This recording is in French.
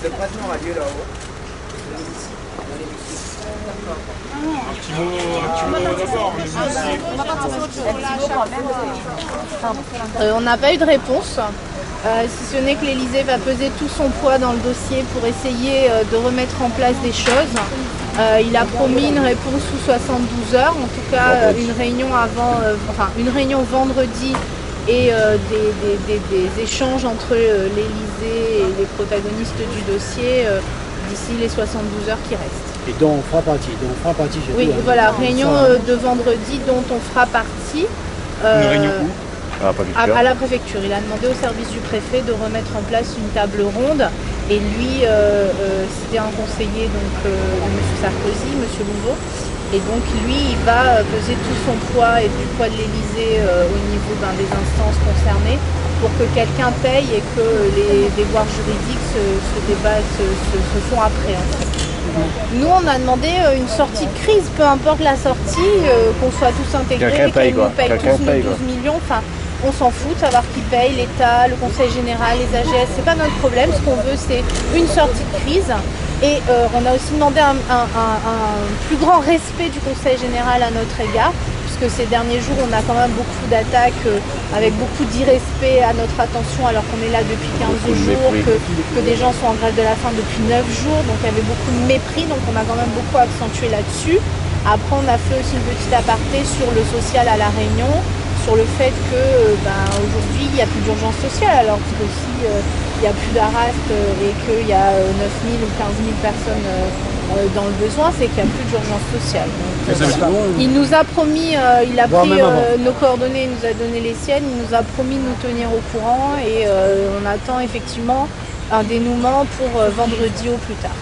de traitement radieux là-haut. Un petit mot d'abord. On n'a pas eu de réponse, si ce n'est que l'Élysée va peser tout son poids dans le dossier pour essayer de remettre en place des choses. Il a promis une réponse sous 72 heures, en tout cas une réunion une réunion vendredi et des échanges entre l'Élysée et les protagonistes du dossier d'ici les 72 heures qui restent. Et dont on fera partie. Oui, voilà, réunion de vendredi dont on fera partie. Une réunion où? À la préfecture. Il a demandé au service du préfet de remettre en place une table ronde. Et lui, c'était un conseiller de M. Sarkozy, M. Louveau. Et donc lui, il va peser tout son poids et du poids de l'Élysée au niveau des instances concernées pour que quelqu'un paye et que les déboires juridiques se font après. En fait. Nous, on a demandé une sortie de crise, peu importe la sortie, qu'on soit tous intégrés, qu'ils nous payent tous nos 12 millions. Enfin, on s'en fout de savoir qui paye, l'État, le Conseil général, les AGS, c'est pas notre problème. Ce qu'on veut, c'est une sortie de crise. Et on a aussi demandé un plus grand respect du Conseil général à notre égard, puisque ces derniers jours, on a quand même beaucoup d'attaques avec beaucoup d'irrespect à notre attention, alors qu'on est là depuis 15 jours, que des gens sont en grève de la faim depuis 9 jours, donc il y avait beaucoup de mépris, donc on a quand même beaucoup accentué là-dessus. Après, on a fait aussi une petite aparté sur le social à La Réunion, sur le fait que aujourd'hui, il n'y a plus d'urgence sociale, alors que si il n'y a plus d'Arast et qu'il y a 9 000 ou 15 000 personnes dans le besoin, c'est qu'il n'y a plus d'urgence sociale. Donc, il nous a promis, il a pris nos coordonnées, il nous a donné les siennes, il nous a promis de nous tenir au courant et on attend effectivement un dénouement pour vendredi au plus tard.